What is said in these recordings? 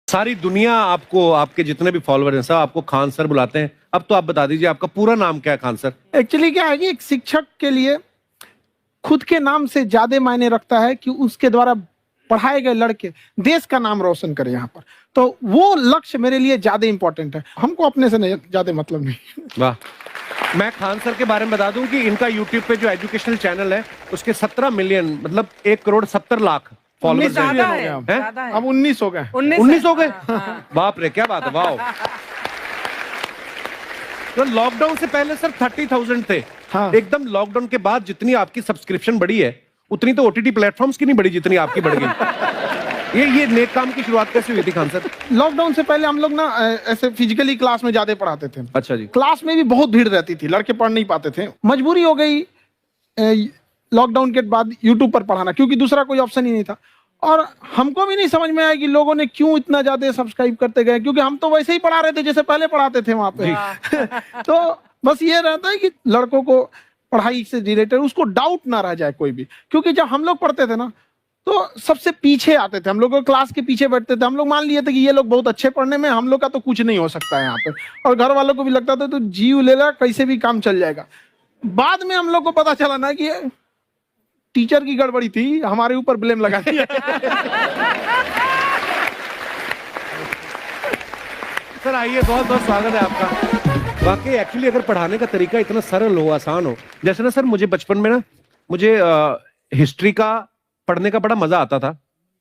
सारी दुनिया आपको, आपके जितने भी फॉलोअर हैं सब आपको खान सर बुलाते हैं। अब तो आप बता दीजिए आपका पूरा नाम क्या है खान सर? एक्चुअली क्या है कि एक शिक्षक के लिए खुद के नाम से ज्यादा मायने रखता है कि उसके द्वारा पढ़ाए गए लड़के देश का नाम रोशन करें यहाँ पर। तो वो लक्ष्य मेरे लिए ज्यादा इंपॉर्टेंट है, हमको अपने से नहीं ज्यादा मतलब नहीं। वाह। मैं खान सर के बारे में बता दूं कि इनका यूट्यूब पे जो एजुकेशनल चैनल है उसके 17 मिलियन मतलब 1,70,00,000 फॉलोअर्स ज्यादा हैं। है, हैं? ज्यादा है। अब 19 हो गए। 19 हो गए? हाँ। बाप रे, क्या बात है, वाह। तो लॉकडाउन से पहले सर 30,000 थे। हाँ। एकदम लॉकडाउन के बाद जितनी आपकी सब्सक्रिप्शन बढ़ी है उतनी तो ओटीटी प्लेटफॉर्म्स की नहीं बढ़ी जितनी आपकी बढ़ गई। ये नेक काम की शुरुआत कैसे हुई थी खान सर? लॉकडाउन से पहले हम लोग ना ऐसे फिजिकली क्लास में ज्यादा पढ़ाते थे। अच्छा जी। क्लास में भी बहुत भीड़ रहती थी, लड़के पढ़ नहीं पाते थे। मजबूरी हो गई लॉकडाउन के बाद यूट्यूब पर पढ़ाना, क्योंकि दूसरा कोई ऑप्शन ही नहीं था। और हमको भी नहीं समझ में आया कि लोगों ने क्यों इतना ज्यादा सब्सक्राइब करते गए, क्योंकि हम तो वैसे ही पढ़ा रहे थे जैसे पहले पढ़ाते थे वहां पे। तो बस ये रहता है कि लड़कों को पढ़ाई से रिलेटेड उसको डाउट ना रह जाए कोई भी, क्योंकि जब हम लोग पढ़ते थे ना तो सबसे पीछे आते थे, हम लोग क्लास के पीछे बैठते थे। हम लोग मान लिए थे कि ये लोग बहुत अच्छे पढ़ने में, हम लोग का तो कुछ नहीं हो सकता है यहाँ पे। और घर वालों को भी लगता था तो जीव ले ला, कैसे भी काम चल जाएगा। बाद में हम लोग को पता चला ना कि टीचर की गड़बड़ी थी, हमारे ऊपर ब्लेम लगा दिया। सर आइए, बहुत बहुत स्वागत है आपका। वाकई एक्चुअली अगर पढ़ाने का तरीका इतना सरल हो, आसान हो, जैसे ना सर मुझे बचपन में ना मुझे हिस्ट्री का पढ़ने का बड़ा मजा आता था।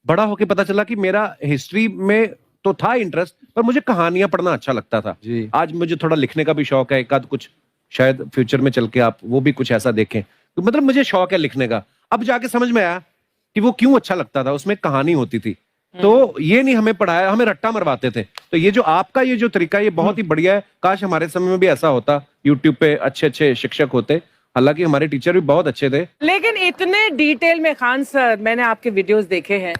बड़ा होके पता चला कि मेरा हिस्ट्री में तो था इंटरेस्ट, पर मुझे कहानियां पढ़ना अच्छा लगता था जी। आज मुझे थोड़ा लिखने का भी शौक है, एक आध कुछ शायद फ्यूचर में चल के आप वो भी कुछ ऐसा देखें। तो मतलब मुझे शौक है लिखने का। अब जाके समझ में आया कि वो क्यों अच्छा लगता था, उसमें कहानी होती थी। तो ये नहीं हमें पढ़ाया, हमें रट्टा मरवाते थे। तो ये जो आपका ये जो तरीका ये बहुत ही बढ़िया है। काश हमारे समय में भी ऐसा होता, यूट्यूब पे अच्छे अच्छे शिक्षक होते। हालांकि हमारे टीचर भी बहुत अच्छे थे। लेकिन इतने डिटेल में खान सर, मैंने आपके वीडियोस देखे हैं,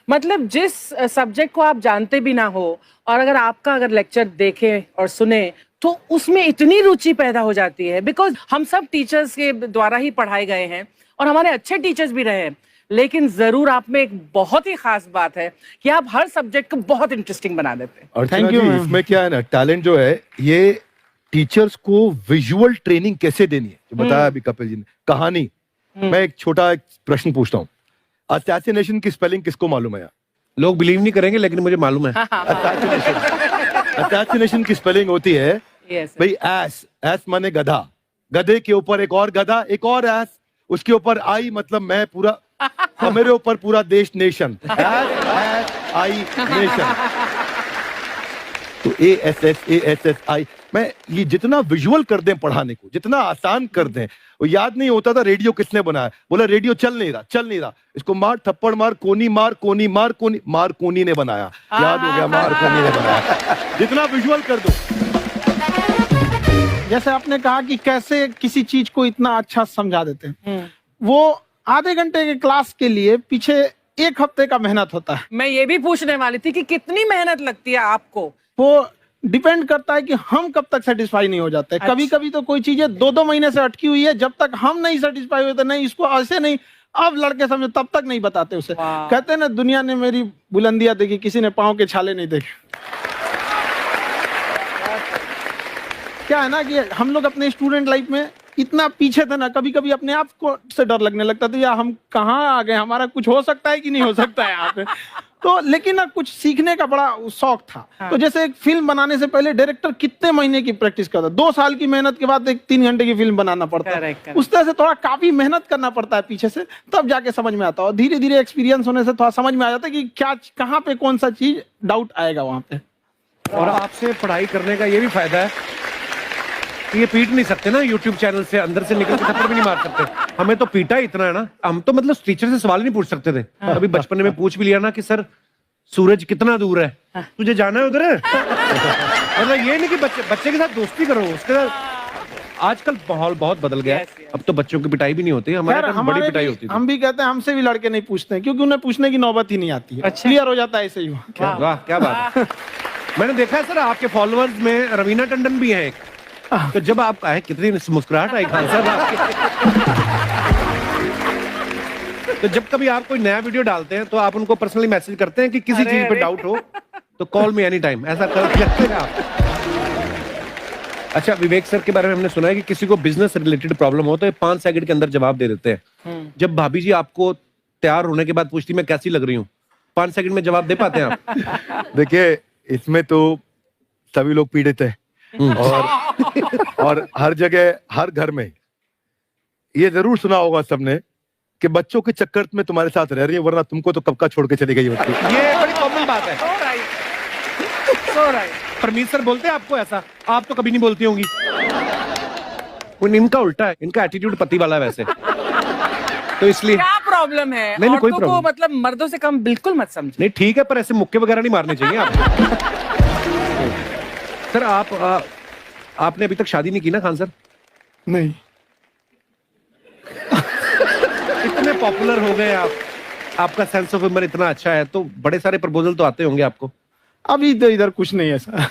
मतलब जिस सब्जेक्ट को आप जानते भी ना हो और अगर लेक्चर देखें और सुने तो उसमें इतनी रुचि पैदा हो जाती है। बिकॉज हम सब टीचर्स के द्वारा ही पढ़ाए गए हैं और हमारे अच्छे टीचर्स भी रहे हैं, लेकिन जरूर आप में एक बहुत ही खास बात है कि आप हर सब्जेक्ट को बहुत इंटरेस्टिंग बना देते हैं। और थैंक यू। इसमें क्या है ना, टैलेंट जो है ये टीचर्स को विजुअल ट्रेनिंग कैसे देनी है, जो बताया अभी कपिल जी ने। कहानी, मैं एक छोटा प्रश्न पूछता हूँ, असैसिनेशन की स्पेलिंग किसको मालूम है? लोग बिलीव नहीं करेंगे लेकिन मुझे मालूम है। असैसिनेशन की स्पेलिंग होती है भाई एस माने गधा, गधे के ऊपर एक और गधा, एक और एस, उसके ऊपर आई मतलब मैं पूरा, और मेरे ऊपर पूरा देश, नेशन। S I nation. तो ASSASSI मैं ये जितना विजुअल कर दें पढ़ाने को, जितना आसान कर दें। वो याद नहीं होता था रेडियो किसने बनाया, बोला रेडियो चल नहीं रहा, इसको मार थप्पड़ मार, कोनी मार, कोनी मार, कोनी मार, कोनी ने बनाया। याद हो गया, मार कोनी ने बनाया। जितना विजुअल कर दो। जैसे आपने कहा कि कैसे किसी चीज को इतना अच्छा समझा देते हैं, वो आधे घंटे के क्लास के लिए पीछे 1 हफ्ते का मेहनत होता है। मैं ये भी पूछने वाली थी कि कितनी मेहनत लगती है आपको। वो डिपेंड करता है कि हम कब तक सेटिस्फाई नहीं हो जाते। अच्छा। कभी कभी तो कोई चीजें 2-2 महीने से अटकी हुई है, जब तक हम नहीं सेटिस्फाई होते, नहीं इसको ऐसे नहीं, अब लड़के समझो तब तक नहीं बताते उसे। कहते हैं ना, दुनिया ने मेरी बुलंदियां देखी, किसी ने पांव के छाले नहीं देखे। क्या है ना कि हम लोग अपने स्टूडेंट लाइफ में इतना पीछे थे ना, कभी कभी अपने आप को से डर लगने लगता था, या हम कहाँ आ गए, हमारा कुछ हो सकता है कि नहीं हो सकता है यहाँ पे। तो लेकिन ना कुछ सीखने का बड़ा शौक था। हाँ। तो जैसे एक फिल्म बनाने से पहले डायरेक्टर कितने महीने की प्रैक्टिस करता, 2 साल की मेहनत के बाद एक 3 घंटे की फिल्म बनाना पड़ता है। उस तरह से थोड़ा काफी मेहनत करना पड़ता है पीछे से, तब जाके समझ में आता है। और धीरे धीरे एक्सपीरियंस होने से थोड़ा समझ में आ जाता है कि क्या, कहाँ पे कौन सा चीज डाउट आएगा वहां पे। और आपसे पढ़ाई करने का ये भी फायदा है कि ये पीट नहीं सकते ना यूट्यूब चैनल से, अंदर से निकल के थप्पड़ भी नहीं मार सकते। हमें तो पीटा इतना है ना, हम तो मतलब टीचर से सवाल नहीं पूछ सकते थे। अभी बचपन में पूछ भी लिया ना कि सर सूरज कितना दूर है, तुझे जाना है उधर। मतलब ये नहीं कि बच्चे के साथ दोस्ती करो, उसके साथ। आजकल माहौल बहुत बदल गया है, अब तो बच्चों की पिटाई भी नहीं होती, हमारे टाइम बड़ी पिटाई होती थी। हम भी कहते हैं, हमसे भी लड़के नहीं पूछते हैं, क्योंकि उन्हें पूछने की नौबत ही नहीं आती है। क्लियर हो जाता है ऐसे ही। वाह, क्या बात है। मैंने देखा है सर आपके फॉलोअर्स में रवीना टंडन भी है एक। तो जब आप आए, कितनी मुस्कुराहट आई खान साहब आपकी। तो जब कभी आप कोई नया वीडियो डालते हैं तो आप उनको पर्सनली मैसेज करते हैं कि किसी चीज पे डाउट हो तो कॉल मी एनी टाइम, ऐसा करते हैं आप। अच्छा, विवेक सर के बारे में हमने सुना है कि किसी को बिजनेस रिलेटेड प्रॉब्लम हो तो ये 5 सेकंड के अंदर जवाब दे देते हैं। जब भाभी जी आपको तैयार होने के बाद पूछती मैं कैसी लग रही हूँ, 5 सेकंड में जवाब दे पाते हैं आप? देखिए, इसमें तो सभी लोग पीड़ित है और हर जगह, हर घर में ये जरूर सुना होगा सबने कि बच्चों के चक्कर में तुम्हारे साथ रह रही है, वरना तुमको तो कब का छोड़ के चली गई होती। ये बड़ी कॉमन बात है। So right. परमीत सर बोलते हैं आपको ऐसा? आप तो कभी नहीं बोलती होंगी। इनका उल्टा है, इनका एटीट्यूड पति वाला है वैसे, तो इसलिए। क्या प्रॉब्लम है? नहीं, कोई औरतों को प्रॉब्लम मतलब मर्दों से कम बिल्कुल मत समझो। नहीं, ठीक है, पर ऐसे मुक्के वगैरह नहीं मारने चाहिए आपको। सर आपने अभी तक शादी नहीं की ना खान सर? नहीं। इतने पॉपुलर हो गए आप, आपका सेंस ऑफ ह्यूमर इतना अच्छा है, तो बड़े सारे प्रपोजल तो आते होंगे आपको। अभी तो इधर कुछ नहीं है ऐसा।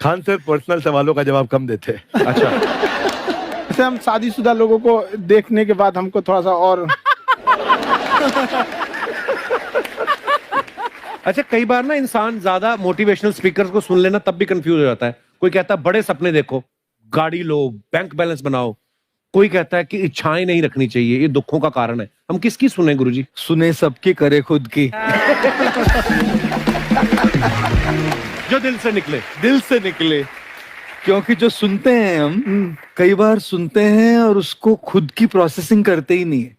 खान सर पर्सनल सवालों का जवाब कम देते हैं। अच्छा, जैसे हम शादीशुदा लोगों को देखने के बाद हमको थोड़ा सा और अच्छा, कई बार ना इंसान ज्यादा मोटिवेशनल स्पीकर्स को सुन लेना तब भी कंफ्यूज हो जाता है। कोई कहता है बड़े सपने देखो, गाड़ी लो, बैंक बैलेंस बनाओ। कोई कहता है कि इच्छाएं नहीं रखनी चाहिए, ये दुखों का कारण है। हम किसकी सुने गुरुजी? सुने सबकी, करे खुद की। जो दिल से निकले। दिल से निकले, क्योंकि जो सुनते हैं हम कई बार सुनते हैं और उसको खुद की प्रोसेसिंग करते ही नहीं है,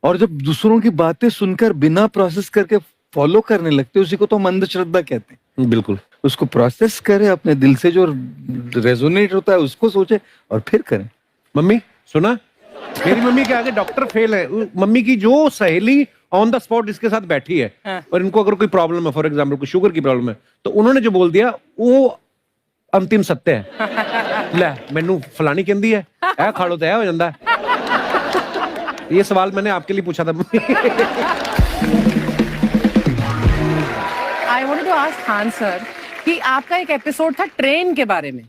और जब दूसरों की बातें सुनकर बिना प्रोसेस करके फॉलो करने लगते, उसी को तो हम अंधश्रद्धा कहते हैं। बिल्कुल। उसको प्रोसेस करे, अपने दिल से जो रेजोनेट होता है उसको सोचे और फिर करें। मम्मी सुना, मेरी मम्मी के आगे डॉक्टर फेल है। मम्मी की जो सहेली ऑन द स्पॉट इसके साथ बैठी है, और इनको अगर कोई प्रॉब्लम है, फॉर एग्जाम्पल कोई शुगर की प्रॉब्लम है, तो उन्होंने जो बोल दिया वो अंतिम सत्य है। ले मैनू फलानी कहती है, ऐ खाड़ो तो ऐ हो जाता है। ये सवाल मैंने आपके लिए पूछा था। I wanted to ask Khan sir कि आपका एक एपिसोड था ट्रेन के बारे में,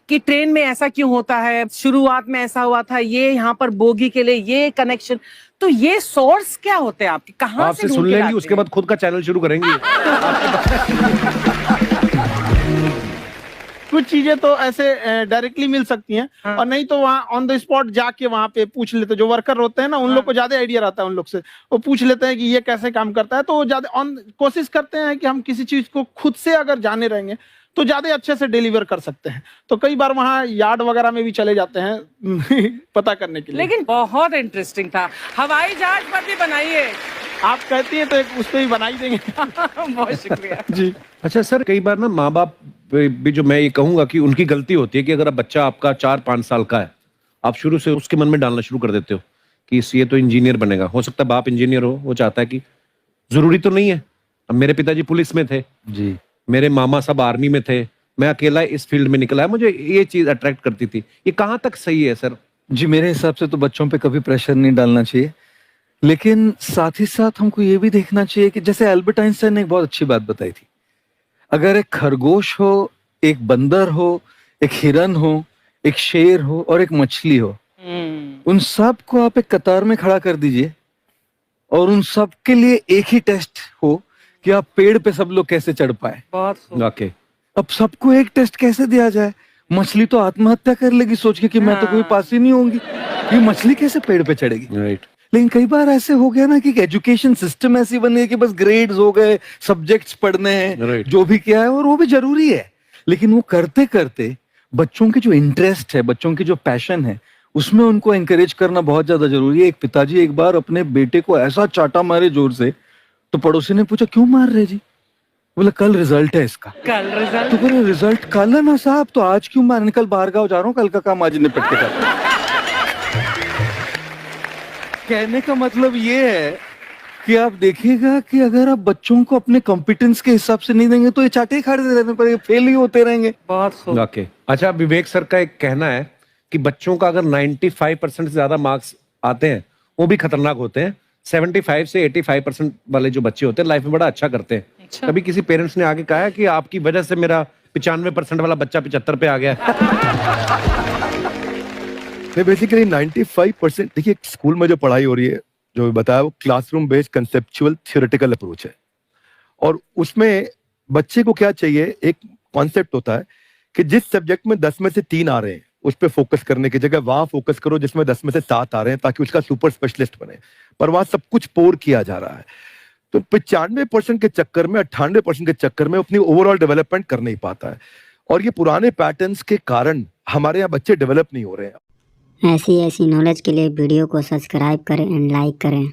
कि ट्रेन में ऐसा क्यों होता है, शुरुआत में ऐसा हुआ था, ये यहाँ पर बोगी के लिए ये कनेक्शन, तो ये सोर्स क्या होते हैं आपके, कहाँ से आपसे ढूंढ सुन के लेंगी, लाते उसके हैं? बाद खुद का चैनल शुरू करेंगी। कुछ चीजें तो ऐसे डायरेक्टली मिल सकती हैं, और नहीं तो वहाँ ऑन द स्पॉट जाके वहाँ पे पूछ लेते। जो वर्कर होते हैं ना, उन लोग को ज्यादा आइडिया रहता है उन लोग से, वो पूछ लेते हैं कि ये कैसे काम करता है। तो वो ज्यादा कोशिश करते हैं कि हम किसी चीज को खुद से अगर जाने रहेंगे तो ज्यादा अच्छे से डिलीवर कर सकते हैं। तो कई बार वहाँ यार्ड वगैरह में भी चले जाते हैं पता करने के लिए। लेकिन बहुत इंटरेस्टिंग था। हवाई जहाज पर भी बनाइए। आप कहती हैं तो एक उस पर भी बना ही देंगे। बहुत शुक्रिया जी। अच्छा सर, कई बार ना माँ बाप भी, जो मैं ये कहूंगा कि उनकी गलती होती है कि अगर बच्चा आपका 4-5 साल का है, आप शुरू से उसके मन में डालना शुरू कर देते हो कि ये तो इंजीनियर बनेगा। हो सकता है बाप इंजीनियर हो, वो चाहता है कि जरूरी तो नहीं है। अब मेरे पिताजी पुलिस में थे जी, मेरे मामा सब आर्मी में थे, मैं अकेला इस फील्ड में निकला है, मुझे ये चीज अट्रैक्ट करती थी। ये कहाँ तक सही है सर? जी मेरे हिसाब से तो बच्चों पे कभी प्रेशर नहीं डालना चाहिए, लेकिन साथ ही साथ हमको ये भी देखना चाहिए कि जैसे एल्बर्ट आइंस्टाइन ने एक बहुत अच्छी बात बताई थी, अगर एक खरगोश हो, एक बंदर हो, एक हिरन हो, एक शेर हो और एक मछली हो, उन सब को आप एक कतार में खड़ा कर दीजिए और उन सब के लिए एक ही टेस्ट हो कि आप पेड़ पे सब लोग कैसे चढ़ पाए। बहुत खूब। ओके, अब सबको एक टेस्ट कैसे दिया जाए? मछली तो आत्महत्या कर लेगी सोच के कि मैं तो कोई पास ही नहीं होंगी, ये मछली कैसे पेड़ पे चढ़ेगी? राइट। लेकिन कई बार ऐसे हो गया ना कि एजुकेशन सिस्टम ऐसी बन गई कि बस ग्रेड्स हो गए, सब्जेक्ट्स पढ़ने हैं, Right. जो भी किया है, और वो भी जरूरी है, लेकिन वो करते करते बच्चों की जो इंटरेस्ट है, बच्चों की जो पैशन है, उसमें उनको एनकरेज करना बहुत ज्यादा जरूरी है। एक पिताजी एक बार अपने बेटे को ऐसा चाटा मारे जोर से, तो पड़ोसी ने पूछा क्यों मार रहे जी? बोला कल रिजल्ट है इसका। कल रिजल्ट? तो बोले रिजल्ट कल है ना साहब, तो आज क्यों मारने? कल बाहर गाँव जा रहा हूँ, कल का काम आज निपट के जाता हूं। कहने का मतलब ये है कि आप देखिएगा कि अगर आप बच्चों को अपने कॉम्पिटेंस के हिसाब से नहीं देंगे तो ये चाटे ही खाते रहने पर फेल ही होते रहेंगे। बहुत खूब। ओके। अच्छा, विवेक सर का एक कहना है कि बच्चों का अगर 95% से ज्यादा मार्क्स आते हैं वो भी खतरनाक होते हैं। 75 से 85% वाले जो बच्चे होते हैं लाइफ में बड़ा अच्छा करते हैं। अच्छा। कभी किसी पेरेंट्स ने आगे कहा है कि आपकी वजह से मेरा 95% वाला बच्चा 75 पे आ गया? बेसिकली 95%, देखिए स्कूल में जो पढ़ाई हो रही है, जो बताया, वो classroom based conceptual theoretical approach है। और उसमें बच्चे को क्या चाहिए, एक कॉन्सेप्ट होता है कि जिस सब्जेक्ट में 10 में से 3 आ रहे हैं उस पर फोकस करने की जगह वहां फोकस करो जिसमें 10 में से 7 आ रहे हैं, ताकि उसका सुपर स्पेशलिस्ट बने। पर वहां सब कुछ पोर किया जा रहा है। तो 95% के चक्कर में, 98% के चक्कर में अपनी ओवरऑल डेवलपमेंट कर नहीं पाता है। और ये पुराने पैटर्न्स के कारण हमारे यहाँ बच्चे डेवलप नहीं हो रहे हैं। ऐसी नॉलेज के लिए वीडियो को सब्सक्राइब करें एंड लाइक करें।